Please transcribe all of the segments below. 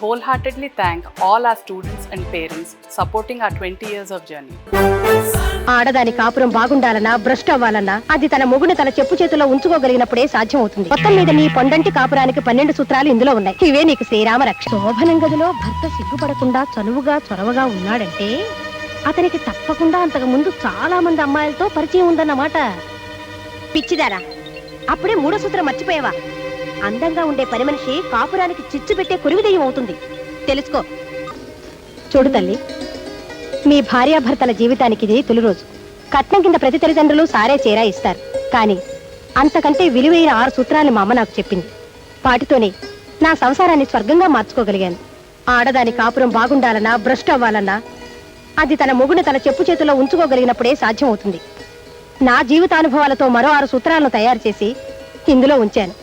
wholeheartedly thank all our students and parents supporting our 20 years of journey. ఆడదాని కాపురం బాగుండాలన్నా భ్రష్టు అవ్వాలన్నా అది తన మొగుని తన చెప్పు చేతుల్లో ఉంచుకోగలిగినప్పుడే సాధ్యం అవుతుంది. మొత్తం మీద నీ పొండంటి కాపురానికి 12 సూత్రాలు ఇందులో ఉన్నాయి. ఇవే నీకు శ్రీరామ రక్ష. శోభనం గదిలో భర్త సిగ్గుపడకుండా చనువుగా చొరవగా ఉన్నాడంటే అతనికి తప్పకుండా అంతకు ముందు చాలా మంది అమ్మాయిలతో పరిచయం ఉందన్నమాట. పిచ్చిదారా, అప్పుడే 3వ సూత్రం మర్చిపోయావా? అందంగా ఉండే పని మనిషి కాపురానికి చిచ్చు పెట్టే కురివిదయం అవుతుంది. తెలుసుకో. చూడు తల్లి, మీ భార్యాభర్తల జీవితానికి ఇది తొలి రోజు. కట్నం కింద ప్రతి తల్లిదండ్రులు సారే చీరా ఇస్తారు. కానీ అంతకంటే విలువైన 6 సూత్రాలను మా అమ్మ నాకు చెప్పింది. వాటితోనే నా సంసారాన్ని స్వర్గంగా మార్చుకోగలిగాను. ఆడదాని కాపురం బాగుండాలన్నా భ్రష్టు అవ్వాలన్నా అది తన మొగుని తన చెప్పు చేతుల్లో ఉంచుకోగలిగినప్పుడే సాధ్యం అవుతుంది. నా జీవితానుభవాలతో మరో 6 సూత్రాలను తయారు చేసి ఇందులో ఉంచాను.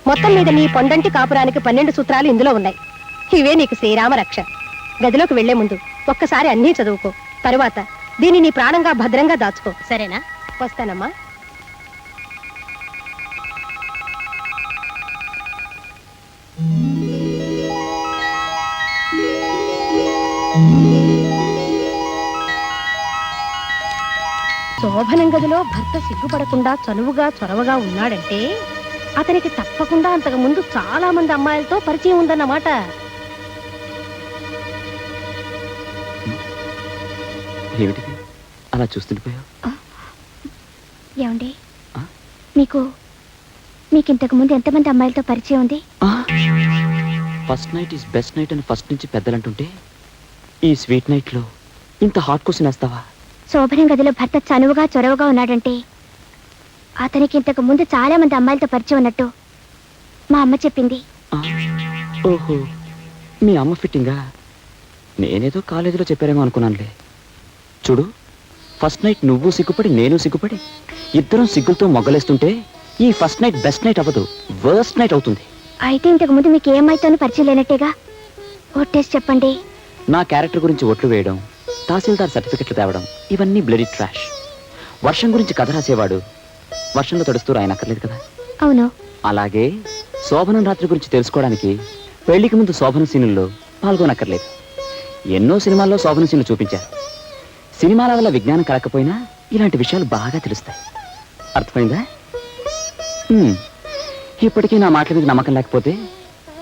మొత్తం మీద నీ పొండంటి కాపురానికి 12 సూత్రాలు ఇందులో ఉన్నాయి. ఇవే నీకు శ్రీరామ రక్ష. గదిలోకి వెళ్లే ముందు ఒక్కసారి అన్నీ చదువుకో. తరువాత దీన్ని నీ ప్రాణంగా భద్రంగా దాచుకో. సరేనా? వస్తానమ్మా. శోభనం గదిలో భర్త సిగ్గుపడకుండా చనువుగా చొరవగా ఉన్నాడంటే అతనికి తప్పకుండా అంతకు ముందు చాలా మంది అమ్మాయిలతో పరిచయం ఉందన్నమాట. ఏమిటిది అలా చూస్తుండిపోయావు? ఏమండి, మీకింతకు ముందు ఎంతమంది అమ్మాయిలతో పరిచయం ఉంది? First night is best night అని ఫస్ట్ నుంచి పెద్దలంటుంటే ఈ స్వీట్ నైట్ లో ఇంత హాట్ క్వశ్చన్ వేస్తావా? శోభనం గదిలో భర్త చనువుగా చొరవగా ఉన్నాడంటే అతనికి ఇంతకు ముందు చాలా మంది అమ్మాయిలతో పరిచయం ఉన్నట్టు మా అమ్మ చెప్పింది. ఓహో, మీ అమ్మ ఫిట్టింగా? నేనేదో కాలేజీలో చెప్పారేమో అనుకున్నానులే. చూడు, ఫస్ట్ నైట్ నువ్వు సిగ్గుపడి నేను సిగ్గుపడి ఇద్దరం సిగ్గులతో మొగ్గలేస్తుంటే ఈ ఫస్ట్ నైట్ బెస్ట్ నైట్ అవ్వదు, వర్స్ట్ నైట్ అవుతుంది. అయితే ఇంతకు ముందు మీకు ఏమైతోనూ పరిచయం లేనట్టేగా? ఒట్టేసి చెప్పండి. నా క్యారెక్టర్ గురించి ఒట్లు వేయడం, తహసీల్దార్ సర్టిఫికెట్లు తేవడం ఇవన్నీ బ్లడీ ట్రాష్. వర్షం గురించి కథ రాసేవాడు వర్షంలో తడుస్తూ రాయనక్కర్లేదు కదా? అవును. అలాగే శోభనం రాత్రి గురించి తెలుసుకోవడానికి పెళ్లికి ముందు శోభన సీనుల్లో పాల్గొనక్కర్లేదు. ఎన్నో సినిమాల్లో శోభన సీన్లు చూపించారు. సినిమాల వల్ల విజ్ఞానం కలకపోయినా ఇలాంటి విషయాలు బాగా తెలుస్తాయి. అర్థమైందా? ఇప్పటికీ నా మాటల మీద నమ్మకం లేకపోతే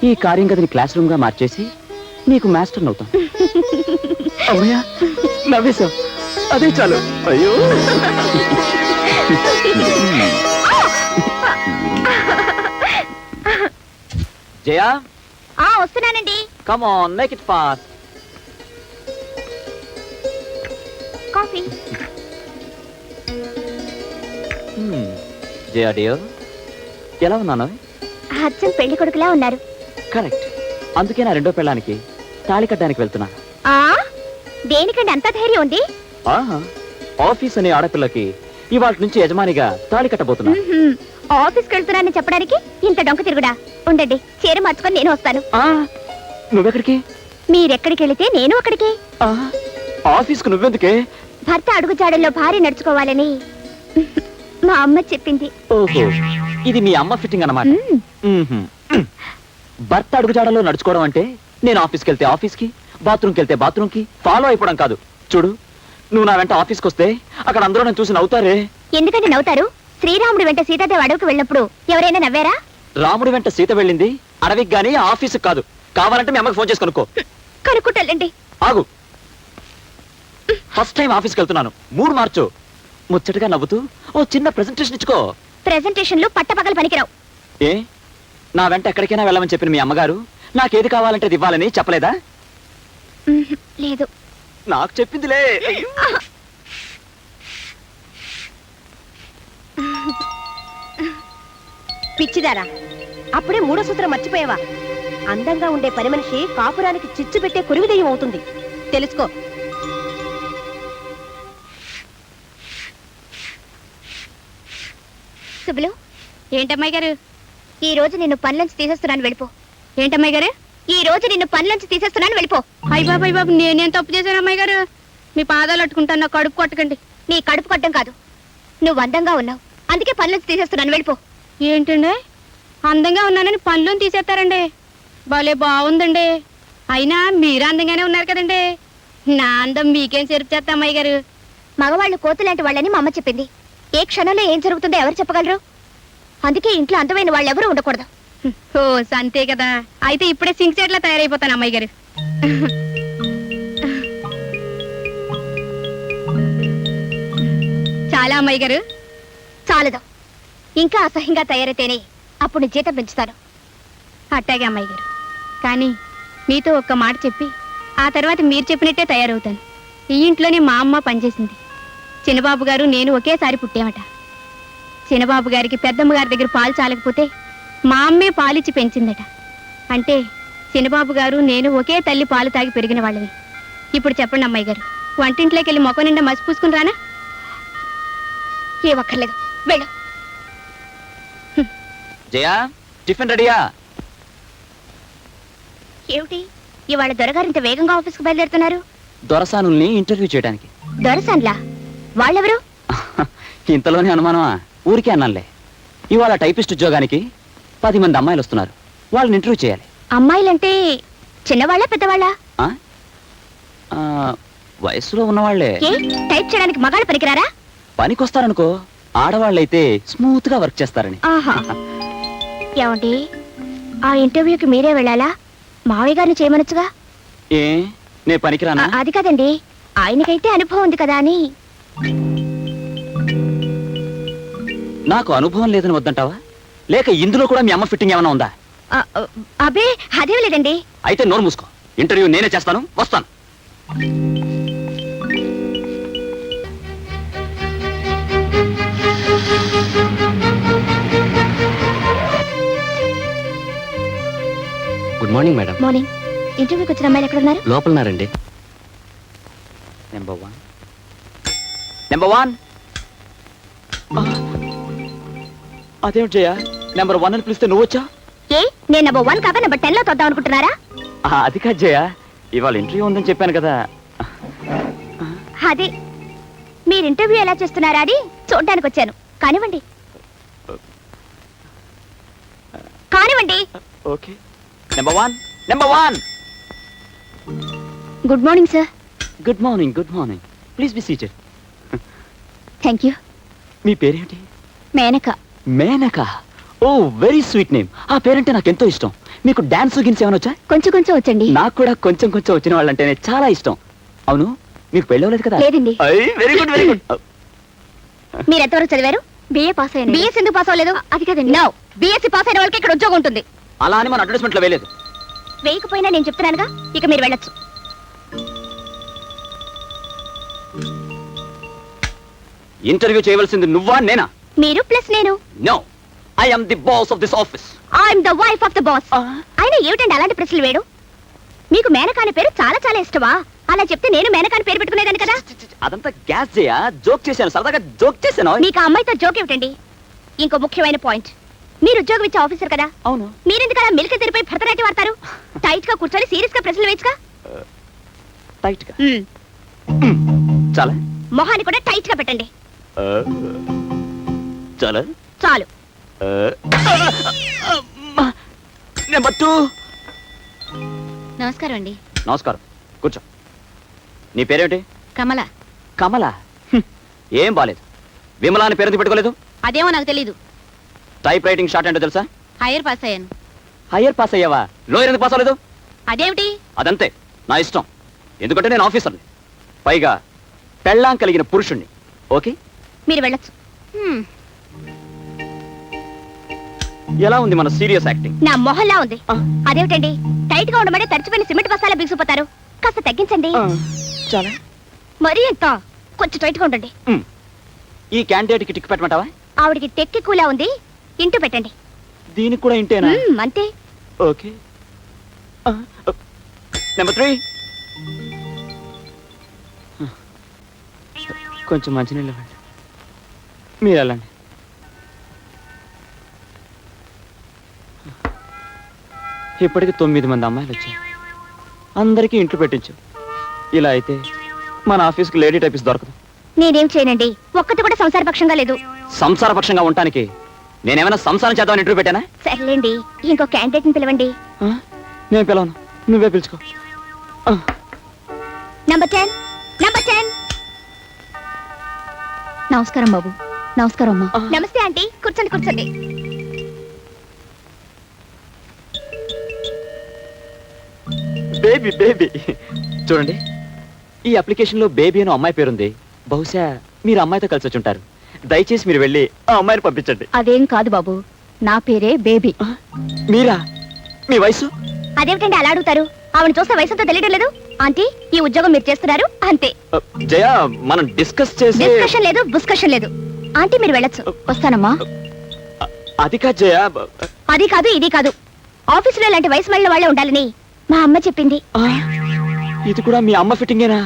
ఈ కార్యం గదిని క్లాస్ రూమ్ గా మార్చేసి నీకు మాస్టర్ అవుతాం. అవుయా, నవ్వేశావు, అదే చాలు. అయ్యో, జయా. వస్తున్నానండి. Come on, make it fast. Coffee. Jaya dear, ఎలా ఉన్నాను? అచ్చం పెళ్లి కొడుకులా ఉన్నారు. కరెక్ట్. అందుకే నా రెండో పెళ్ళానికి తాళి కట్టడానికి వెళ్తున్నాను. దేనికండి అంత ధైర్యం ఉంది? ఆఫీస్ అనే ఆడపిల్లకి ఇవాళ నుంచి యజమానిగా తాళి కట్టబోతున్నా. ఆఫీస్కి వెళ్తున్నానని చెప్పడానికి ఇంత డొంక తిరుగుడా? ఉండండి, చీర మార్చుకొని నేను వస్తాను. నువ్వెక్కడికి? మీరెక్కడికి వెళితే నేను అక్కడికి. ఆఫీస్కు నువ్వెందుకే? భర్త అడుగుజాడల్లో భార్య నడుచుకోవాలని మా అమ్మ చెప్పింది. ఓహో, ఇది మీ అమ్మ ఫిట్టింగ్ అన్నమాట. భర్త అడుగుజాడల్లో నడుచుకోవడం అంటే నేను ఆఫీస్కి వెళ్తే ఆఫీస్కి, బాత్రూమ్కి వెళ్తే బాత్రూమ్కి ఫాలో అయిపోవడం కాదు. చూడు, నువ్వు నా వెంట ఆఫీస్కి వస్తే అక్కడ అందరూ నన్ను చూసి నవ్వుతారే. ఎందుకంటే నవ్వుతారు? శ్రీరాముడు వెంట సీతాదేవి అడవికి వెళ్ళినప్పుడు ఎవరైనా నవ్వారా? రాముడి వెంట సీత వెళ్ళింది అడవికి గానీ ఆఫీస్కి కాదు. కావాలంటే మీ అమ్మకి ఫోన్ చేసి కనుక్కో. కనుక్కుంటాలండి. ఆగు, ఫస్ట్ టైం ఆఫీస్కి వెళ్తున్నాను, మూడు మార్చు. ముచ్చటగా నవ్వుతూ ఓ చిన్న ప్రెజెంటేషన్ ఇచ్చుకో. ప్రెజెంటేషన్లు పట్టపగలు పనికిరావు. ఏ, నా వెంట ఎక్కడికైనా వెళ్ళమని చెప్పిన మీ అమ్మగారు నాకేది కావాలంటే అది ఇవ్వాలని చెప్పలేదా? లేదు. నాకు చెప్పిందిలే. పిచ్చిదారా, అప్పుడే 3వ సూత్రం మర్చిపోయావా? అందంగా ఉండే పని మనిషి కాపురానికి చిచ్చు పెట్టే కురివిదయం అవుతుంది. తెలుసుకో. సుబ్బులు. ఏంటమ్మాయి గారు? ఈ రోజు నిన్ను పనిలోంచి తీసేస్తున్నాను, వెళ్ళిపో. ఏంటమ్మాయి గారు? ఈ రోజు నిన్ను పనిలోంచి తీసేస్తున్నాను, వెళ్ళిపో. అయ్య బాబు, నేనేం తప్పు చేశాను అమ్మాయి గారు? మీ పాదాలు అట్టుకుంటాను, నా కడుపు కొట్టకండి. నీ కడుపు కొట్టడం కాదు, నువ్వు అందంగా ఉన్నావు, అందుకే పనిలోంచి తీసేస్తున్నాను, వెళ్ళిపో. ఏంటండి, అందంగా ఉన్నానని పనిలోని తీసేస్తారండి? భలే బాగుందండి. అయినా మీరు అందంగానే ఉన్నారు కదండి. నా అందం మీకేం చెరుపు చేస్తా అమ్మాయి గారు. మగవాళ్ళు కోతులాంటి వాళ్ళని మా అమ్మ చెప్పింది. ఏ క్షణంలో ఏం జరుగుతుందో ఎవరు చెప్పగలరు? అందుకే ఇంట్లో అందమైన వాళ్ళు ఎవరు ఉండకూడదు. ఓ అంతే కదా. అయితే ఇప్పుడే సింక్ చెట్లా తయారైపోతాను అమ్మాయి గారు. చాలా అమ్మాయి గారు. చాలదు, ఇంకా అసహ్యంగా తయారైతేనే అప్పుడు నీ జీతం పెంచుతాను. అట్టాగే అమ్మాయి గారు. కానీ మీతో ఒక్క మాట చెప్పి ఆ తర్వాత మీరు చెప్పినట్టే తయారవుతాను. ఈ ఇంట్లోనే మా అమ్మ పనిచేసింది. చిన్నబాబు గారు నేను ఒకేసారి పుట్టామట. చిన్నబాబు గారికి పెద్దమ్మ గారి దగ్గర పాలు చాలకపోతే మా అమ్మే పాలిచ్చి పెంచిందట. అంటే చిన్నబాబు గారు నేను ఒకే తల్లి పాలు తాగి పెరిగిన వాళ్ళవి. ఇప్పుడు చెప్పండి అమ్మాయి గారు, వంటింట్లోకి వెళ్ళి మొక్క నిండా మసి పూసుకుని రానా? ఏ ఒక్కర్లేదు, వెళ్ళు. జయా, టిఫిన్ రెడీయా? ఏమిటి ఇవాళ దొరగారు ఇంత వేగంగా ఆఫీస్కి బయలుదేరుతున్నారు? దొరసానుల్ని ఇంటర్వ్యూ చేయడానికి. దొరసాన్లా? వాళ్ళెవరు? ఇంతలోనే అనుమానమా? ఊరికే అన్నానులే. ఇవాళ టైపిస్ట్ ఉద్యోగానికి 10 మంది అమ్మాయిలు వస్తున్నారు. వాళ్ళని ఇంటర్వ్యూ చేయాలి. అమ్మాయిలంటే చిన్నవాళ్ళ పెద్దవాళ్ళ? ఆ? ఆ, వయసులో ఉన్నవాళ్లే. ఏ టైప్ చేయడానికి మగాళ్ళు పనికిరారా? పనికొస్తారనుకో, ఆడవాళ్ళైతే స్మూత్ గా వర్క్ చేస్తారని. ఆహా. ఏమండి, ఆ ఇంటర్వ్యూకి మీరే వెళ్ళాలా? మావయ్య గారిని చేయమనొచ్చుగా. ఏ నే పనికిరానా? అది కదండి, ఆయనకైతే అనుభవం ఉంది కదా అని. నాకు అనుభవం లేదని వద్దంటావా? లేక ఇందులో కూడా మీ అమ్మ ఫిట్టింగ్ ఏమైనా ఉందా? అబే అదేం లేదండి. అయితే నోరు మూసుకో. ఇంటర్వ్యూ నేనే చేస్తాను, వస్తాను. Good morning madam. మార్నింగ్. ఇంటర్వ్యూకి వచ్చిన అమ్మాయిలు ఎక్కడ ఉన్నారు? లోపలన్నారండి. Number one. అదేమిటి జయ, నెంబర్ 1 అని పిలిస్తే నువ్వు వచ్చా? ఏ నేను నెంబర్ 1 కాక నెంబర్ 10 లో తొద్దాం అనుకుంటున్నారా? అది కాదు జయ, ఇవాళ ఇంటర్వ్యూ ఉందని చెప్పాను కదా. అదే మీరు ఇంటర్వ్యూ ఎలా చేస్తున్నారా అని చూడడానికి వచ్చాను. కానివ్వండి కానివ్వండి. Okay. Number one. Good morning sir. Good morning. Please be seated. Thank you. మీ పేరేంటి? Menaka. Menaka. Oh very sweet name. ఆ పేరంటే నాకు ఎంతో ఇష్టం. మీకు డాన్స్ గిన్స్ ఏమైనా వచ్చా? కొంచెం కొంచెం వచ్చండి. నాకు కూడా కొంచెం వచ్చిన వాళ్ళంటేనే చాలా ఇష్టం. అవును, మీకు పెళ్ళి అవ్వలేదు కదా? లేదండి. Very good. మీరు ఎంతవరకు చదివారు? బిఏ పాస్ అయ్యాను. బిఎస్ ఎందుకు పాస్ అవ్వలేదు? అది కదండి. నో, బిఎస్సీ పాస్ అయిన వాళ్ళకి ఇక్కడ ఉద్యోగం ఉంటుంది. అలా అని మన అడ్వర్టైజ్మెంట్ లో వేయలేదు. వేయకపోయినా నేను చెప్తున్నానుగా, ఇక మీరు వెళ్ళొచ్చు. ఇంటర్వ్యూ చేయవలసింది నువ్వా నేనా? మీరు ప్లస్ నేను. No, I am the boss of this office. I'm the wife of the boss. అయినా ఏమిటండి అలాంటి ప్రశ్నలు వేడు? మీకు మేనకాని పేరు చాలా చాలా ఇష్టమా? అలా చెప్తే నేను మేనకాని పేరు పెట్టుకునేదాన్ని కదా. అదంతా గ్యాస్ చేయా, జోక్ చేశాను, సరదాగా జోక్ చేశాను. మీకు ఆ అమ్మాయితో జోక్ ఏమిటండి? ఇంకో ముఖ్యమైన పాయింట్, మీరు ఉద్యోగం ఇచ్చే ఆఫీసర్ కదా. అవును. మీరెందుకు అలా మిల్క్ తెరిపై భరతనాట్యం వాడతారు? టైట్ గా కూర్చొని సీరియస్ గా ప్రశ్నలు వేయచ్చుగా. టైట్ గా చాలా. మొహాన్ని కూడా టైట్ గా పెట్టండి. చాలా చాలు. నెంబర్ 2. నమస్కారం అండి. నమస్కారం, కూర్చో. నీ పేరేంటి? కమల. కమల. ఏం బాలేదు. విమలా అని పేరు పెట్టుకోలేదు? అదేమో నాకు తెలీదు. టైప్ రైటింగ్ షార్ట్ ఏంటో తెలుసా? హైయర్ పాస్ అయ్యాను. హయ్యర్ పాస్ అయ్యావా? లోయర్ ఎందుకు పాస్ అవ్వలేదు? అదేమిటి? అదంతే, నా ఇష్టం. ఎందుకంటే నేను ఆఫీసర్ని, పైగా పెళ్ళాం కలిగిన పురుషుణ్ణి. ఓకే, మీరు వెళ్ళొచ్చు. ఎలా ఉంది మన సీరియస్ యాక్టింగ్? నా మొహల్లా ఉంది. ఆ. అదేమిటండి, టైట్ గా ఉండమంటే తడిచిపోయిన సిమెంట్ బస్తాలా బిగుసిపోతారు. కాస్త తగ్గించండి. చాలా. మరీ ఎంత? కొంచెం టైట్ గా ఉండండి. ఈ క్యాండిడేట్ కి టిక్ పెట్టమంటావా? ఆవిడికి టెక్కి కూలా ఉంది, ఇంటూ పెట్టండి. దీనికి కూడా ఇంటేనా? అంతే. ఓకే. నెంబర్ 3. కొంచెం మంచినీళ్ళు ఇవ్వండి. మీరు వెళ్ళండి. ఇప్పటికి 9 మంది అమ్మాయిలు వచ్చారు. అందరికీ ఇంట్లో పెట్టించు. ఇలా అయితే మన ఆఫీస్కి లేడీ టైపిస్ట్ దొరకదు. నేనేం చేయనండి, ఒక్కటి కూడా సంసారపక్షంగా లేదు. సంసారపక్షంగా ఉండటానికి నేనేమైనా సంసారం చేద్దామని ఇంటర్వ్యూ పెట్టానా? సర్లేండి, ఇంకో క్యాండిడేట్ ని పిలవండి. నేను పిలవను. నువ్వే పిలుచుకో ఆ, నంబర్ 10 నంబర్ 10. నమస్కారం బాబు. నమస్కారం అమ్మా. నమస్తే ఆంటీ, కూర్చోండి కూర్చోండి. బేబీ బేబీ చూడండి, ఈ అప్లికేషన్ లో బేబీ అని అమ్మాయి పేరుంది. బహుశా మీరు అమ్మాయితో కలిసి వచ్చి ఉంటారు. దయచేసి మీరు వెళ్ళి ఆ అమ్మాయిని పంపించండి. అదేం కాదు బాబు, నా పేరే బేబీ. మీరా? మీ వయసు? అదేమిటండి అలా అడుగుతారు? ఆవిడ చూస్తే వయసుతో తెలియడం లేదు. ఆంటీ, ఈ ఉద్యోగం మీరు చేస్తున్నారు అంతే. జయ, మనం డిస్కస్ చేసి డిస్కషన్ లేదు, బుస్కషన్ లేదు. ఆంటీ మీరు వెళ్ళొచ్చు. వస్తానమ్మా. అది కాదు జయ. అది కాదు ఇది కాదు, ఆఫీసులో ఇలాంటి వయసు మళ్ళీ వాళ్ళే ఉండాలని మా అమ్మ చెప్పింది. ఇది కూడా మీ అమ్మ ఫిట్టింగేనా?